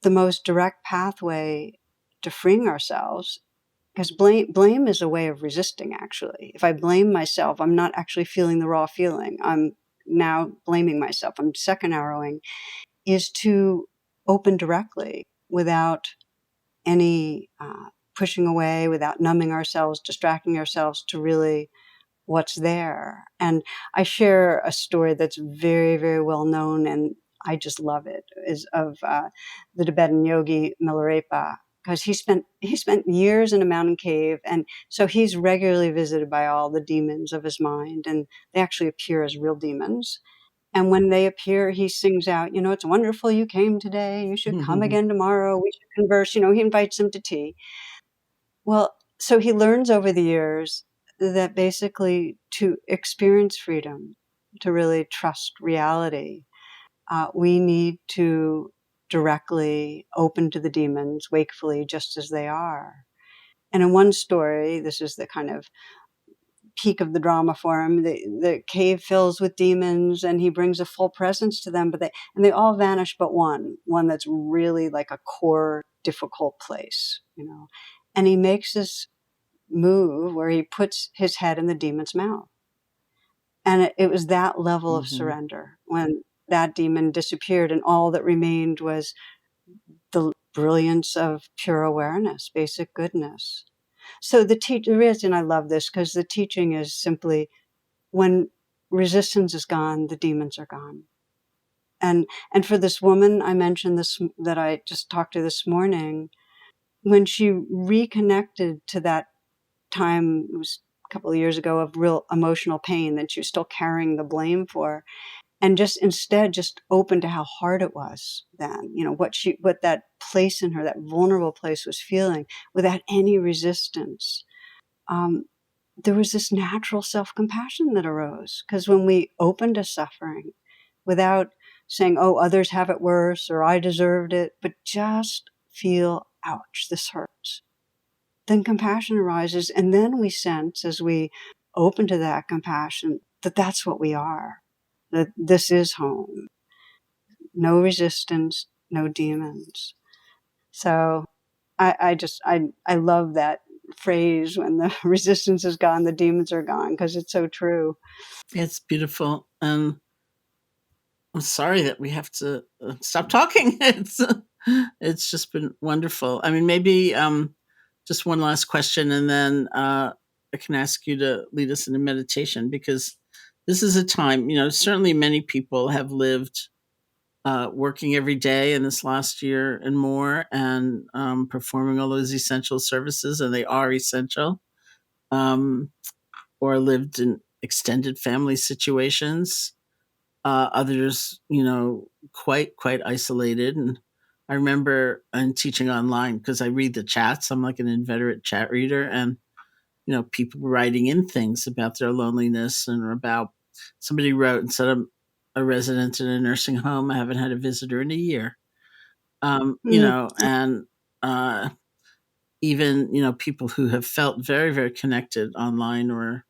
Speaker 3: the most direct pathway to freeing ourselves, because blame is a way of resisting, actually. If I blame myself, I'm not actually feeling the raw feeling. I'm now blaming myself. I'm second arrowing, is to open directly without any pushing away, without numbing ourselves, distracting ourselves to really what's there. And I share a story that's very, very well known, and I just love it, is of the Tibetan yogi Milarepa, because he spent years in a mountain cave, and so he's regularly visited by all the demons of his mind, and they actually appear as real demons. And when they appear, he sings out, it's wonderful you came today. You should come again tomorrow. We should converse. He invites them to tea. Well, so he learns over the years that basically to experience freedom, to really trust reality, we need to directly, open to the demons, wakefully, just as they are. And in one story, this is the kind of peak of the drama for him, the cave fills with demons and he brings a full presence to them, but they all vanish but one that's really like a core difficult place, and he makes this move where he puts his head in the demon's mouth. And it was that level of surrender when that demon disappeared and all that remained was the brilliance of pure awareness, basic goodness. So the reason I love this, because the teaching is simply, when resistance is gone, the demons are gone. And for this woman I mentioned that I just talked to this morning, when she reconnected to that time, it was a couple of years ago, of real emotional pain that she was still carrying the blame for, and instead open to how hard it was then, what that place in her, that vulnerable place, was feeling without any resistance. There was this natural self-compassion that arose, because when we open to suffering without saying, oh, others have it worse or I deserved it, but just feel, ouch, this hurts, then compassion arises. And then we sense, as we open to that compassion, that that's what we are, that this is home. No resistance, no demons. So I love that phrase, when the resistance is gone, the demons are gone, because it's so true.
Speaker 2: It's beautiful. I'm sorry that we have to stop talking. It's just been wonderful. I mean, maybe just one last question, and then I can ask you to lead us in a meditation, because this is a time, certainly many people have lived working every day in this last year and more, and performing all those essential services, and they are essential, or lived in extended family situations. Others, quite isolated. And I remember I'm teaching online, because I read the chats. I'm like an inveterate chat reader, and people writing in things about their loneliness, and about, somebody wrote and said, I'm a resident in a nursing home. I haven't had a visitor in a year. And even, people who have felt very, very connected online or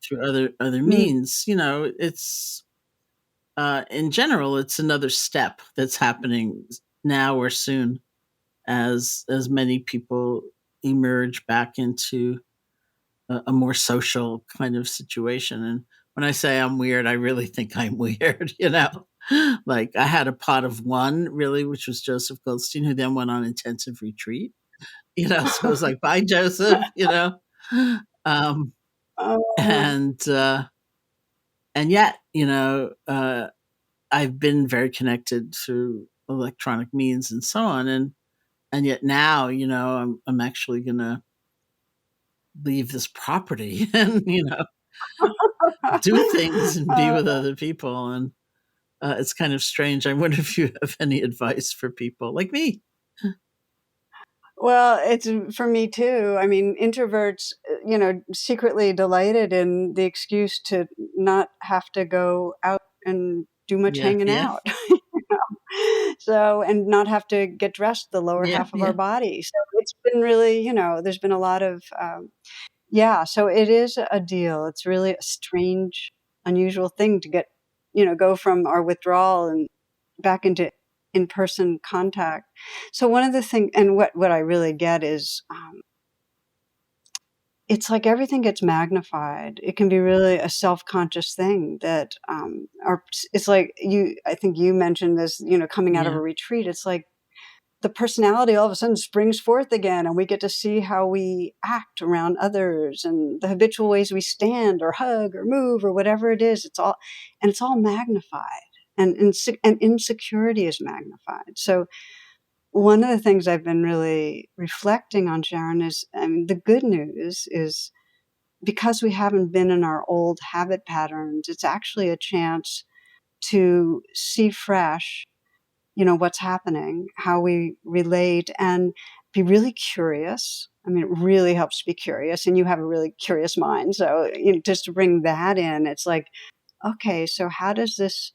Speaker 2: through other means, it's, in general, it's another step that's happening now or soon, as many people emerge back into a more social kind of situation. And when I say I'm weird, I really think I'm weird. Like, I had a pot of one, really, which was Joseph Goldstein, who then went on intensive retreat. So it was like, bye, Joseph. Um,
Speaker 3: Oh,
Speaker 2: and yet, I've been very connected through electronic means and so on, and yet now, I'm actually gonna leave this property and, do things and be with other people, and it's kind of strange. I wonder if you have any advice for people like me.
Speaker 3: well, it's for me too. I mean, introverts, secretly delighted in the excuse to not have to go out and do much
Speaker 2: Yeah,
Speaker 3: hanging
Speaker 2: yeah,
Speaker 3: out. So, and not have to get dressed the lower
Speaker 2: yeah,
Speaker 3: half of our
Speaker 2: yeah.
Speaker 3: body. So it's been really, there's been a lot of, yeah, so it is a deal. It's really a strange, unusual thing to get, go from our withdrawal and back into in-person contact. So one of the things, and what I really get is, it's like everything gets magnified. It can be really a self-conscious thing that, it's like I think you mentioned this, coming out of
Speaker 2: Yeah.
Speaker 3: a retreat. It's like the personality all of a sudden springs forth again, and we get to see how we act around others and the habitual ways we stand or hug or move or whatever it is. It's all magnified, and insecurity is magnified. So one of the things I've been really reflecting on, Sharon, is, I mean, the good news is, because we haven't been in our old habit patterns, it's actually a chance to see fresh, what's happening, how we relate, and be really curious. I mean, it really helps to be curious, and you have a really curious mind. So, just to bring that in, it's like, okay, so how does this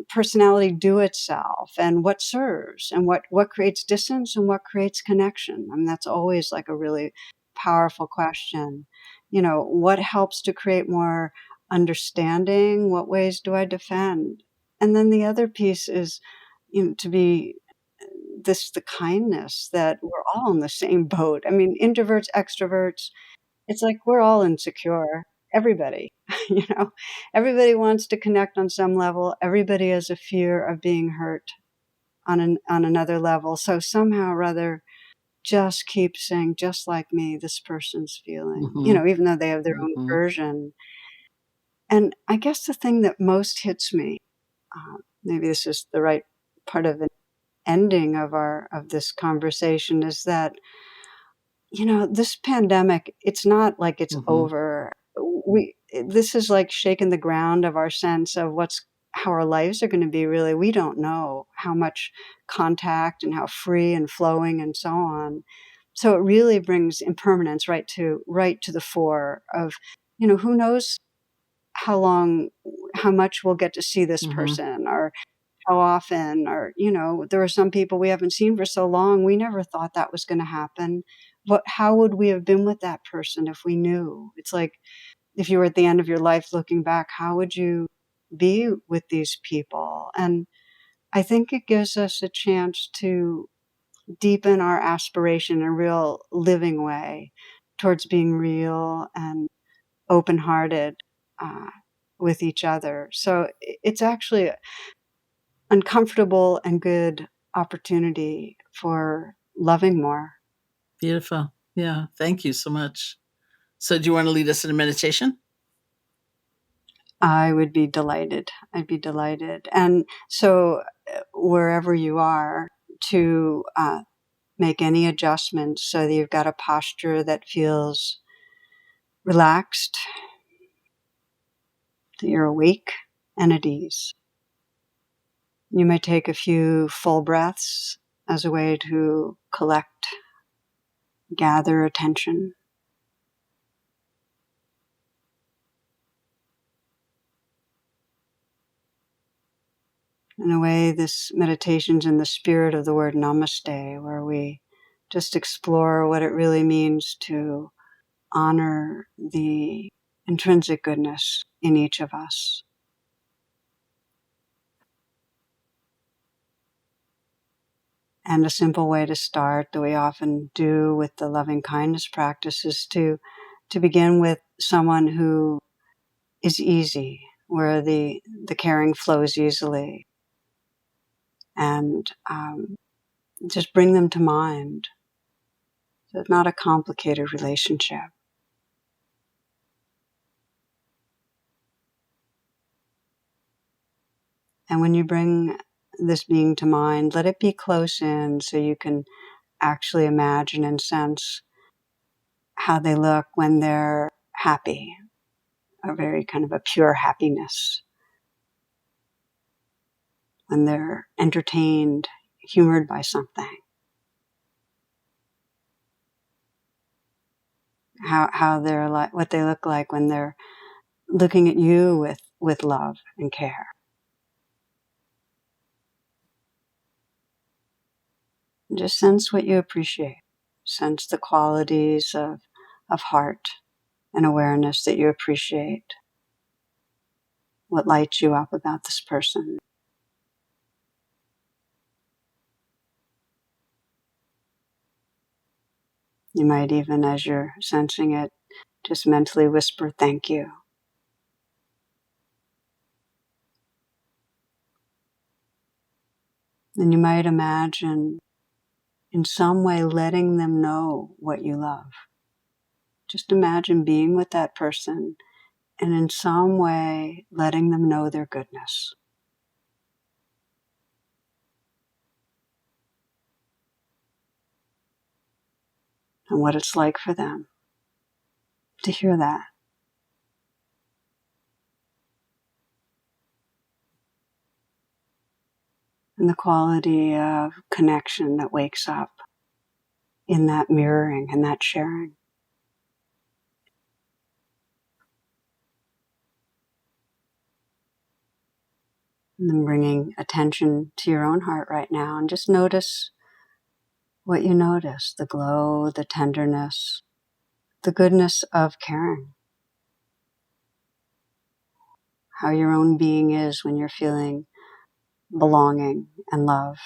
Speaker 3: personality do itself, and what serves, and what creates distance and what creates connection? I mean, that's always like a really powerful question. What helps to create more understanding? What ways do I defend? And then the other piece is, to be the kindness that we're all in the same boat. I mean, introverts, extroverts, it's like we're all insecure. Everybody, everybody wants to connect on some level. Everybody has a fear of being hurt on another level. So somehow or other, just keep saying, just like me, this person's feeling,
Speaker 2: Mm-hmm.
Speaker 3: even though they have their own
Speaker 2: Mm-hmm.
Speaker 3: version. And I guess the thing that most hits me, maybe this is the right part of an ending of this conversation, is that this pandemic, it's not like it's
Speaker 2: Mm-hmm.
Speaker 3: over. This is like shaking the ground of our sense of how our lives are going to be. Really, we don't know how much contact and how free and flowing and so on. So it really brings impermanence right to the fore of, who knows how much we'll get to see this
Speaker 2: Mm-hmm.
Speaker 3: person, or how often, or, there are some people we haven't seen for so long, we never thought that was going to happen. How would we have been with that person if we knew? It's like, if you were at the end of your life looking back, how would you be with these people? And I think it gives us a chance to deepen our aspiration in a real living way towards being real and open-hearted uh, with each other. So it's actually uncomfortable and good opportunity for loving more.
Speaker 2: Beautiful. Yeah. Thank you so much. So, do you want to lead us in a meditation?
Speaker 3: I would be delighted. I'd be delighted. And so, wherever you are, to make any adjustments so that you've got a posture that feels relaxed, that you're awake and at ease. You may take a few full breaths as a way to gather attention. In a way, this meditation's in the spirit of the word namaste, where we just explore what it really means to honor the intrinsic goodness in each of us. And a simple way to start that we often do with the loving kindness practice is to begin with someone who is easy, where the caring flows easily, and just bring them to mind. So it's not a complicated relationship. And when you bring this being to mind, let it be close in so you can actually imagine and sense how they look when they're happy, a very kind of a pure happiness, when they're entertained, humored by something, how they're like, what they look like when they're looking at you with love and care. And just sense what you appreciate. Sense the qualities of heart and awareness that you appreciate. What lights you up about this person. You might even, as you're sensing it, just mentally whisper, thank you. And you might imagine in some way letting them know what you love. Just imagine being with that person and in some way letting them know their goodness. And what it's like for them to hear that. And the quality of connection that wakes up in that mirroring and that sharing. And then bringing attention to your own heart right now, and just notice what you notice, the glow, the tenderness, the goodness of caring. How your own being is when you're feeling belonging and love.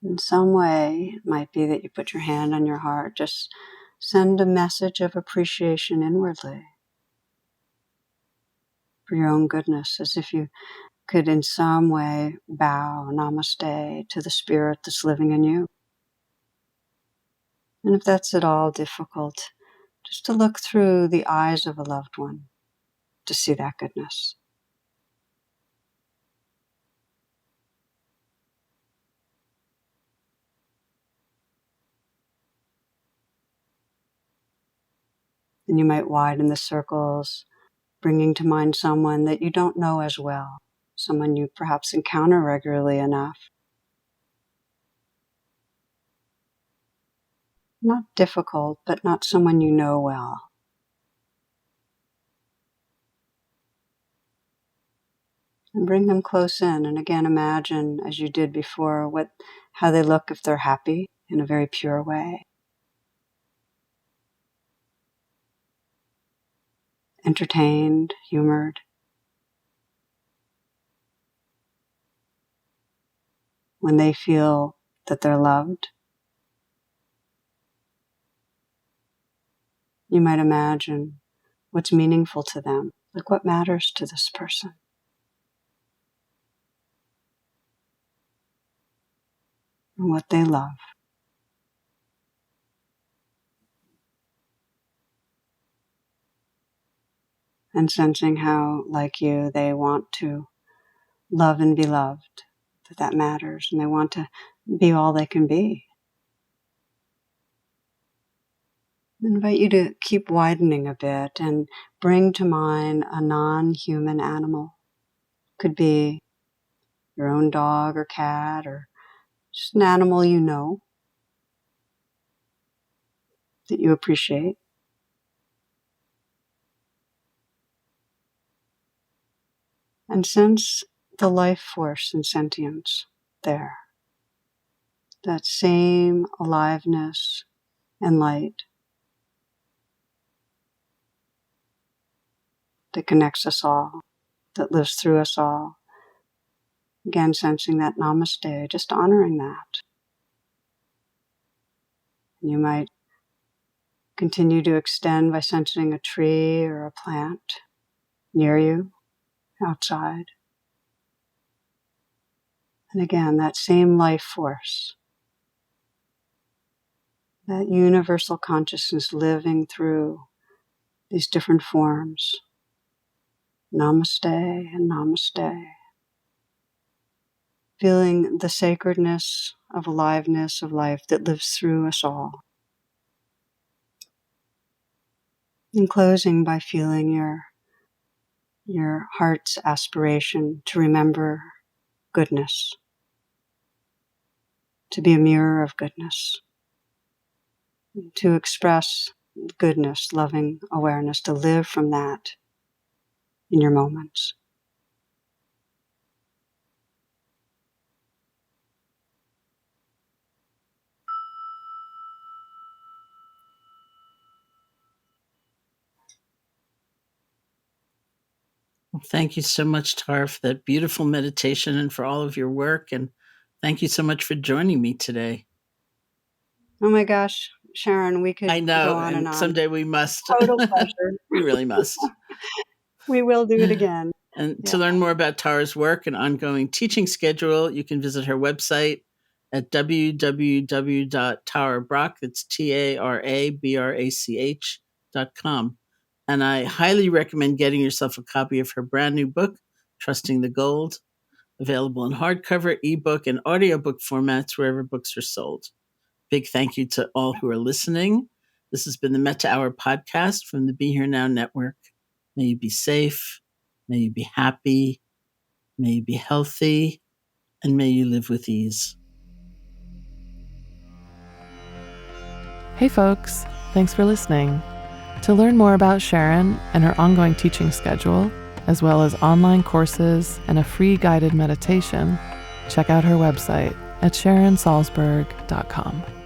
Speaker 3: In some way, it might be that you put your hand on your heart, just send a message of appreciation inwardly for your own goodness, as if you could in some way bow namaste to the spirit that's living in you. And if that's at all difficult, just to look through the eyes of a loved one to see that goodness. And you might widen the circles, bringing to mind someone that you don't know as well, someone you perhaps encounter regularly enough. Not difficult, but not someone you know well. And bring them close in. And again, imagine, as you did before, how they look if they're happy in a very pure way. Entertained, humored. When they feel that they're loved. You might imagine what's meaningful to them, like what matters to this person. And what they love. And sensing how, like you, they want to love and be loved, that matters, and they want to be all they can be. I invite you to keep widening a bit and bring to mind a non-human animal. Could be your own dog or cat, or just an animal you know that you appreciate. And sense the life force and sentience there. That same aliveness and light that connects us all, that lives through us all. Again, sensing that namaste, just honoring that. And you might continue to extend by sensing a tree or a plant near you, outside. And again, that same life force, that universal consciousness living through these different forms. Namaste and namaste. Feeling the sacredness of aliveness of life that lives through us all. In closing by feeling your heart's aspiration to remember goodness, to be a mirror of goodness, to express goodness, loving awareness, to live from that in your moments.
Speaker 2: Well, thank you so much, Tara, for that beautiful meditation and for all of your work. And thank you so much for joining me today.
Speaker 3: Oh my gosh, Sharon, we could
Speaker 2: I know,
Speaker 3: go on and
Speaker 2: and
Speaker 3: on.
Speaker 2: someday we must.
Speaker 3: Total pleasure.
Speaker 2: We really must.
Speaker 3: We will do it again.
Speaker 2: And
Speaker 3: Yeah.
Speaker 2: to learn more about Tara's work and ongoing teaching schedule, you can visit her website at www.tarabrach, that's TARABRACH.com. And I highly recommend getting yourself a copy of her brand new book, Trusting the Gold, available in hardcover, ebook, and audiobook formats wherever books are sold. Big thank you to all who are listening. This has been the Metta Hour Podcast from the Be Here Now Network. May you be safe. May you be happy. May you be healthy. And may you live with ease.
Speaker 1: Hey folks, thanks for listening. To learn more about Sharon and her ongoing teaching schedule, as well as online courses and a free guided meditation, check out her website at sharonsalzberg.com.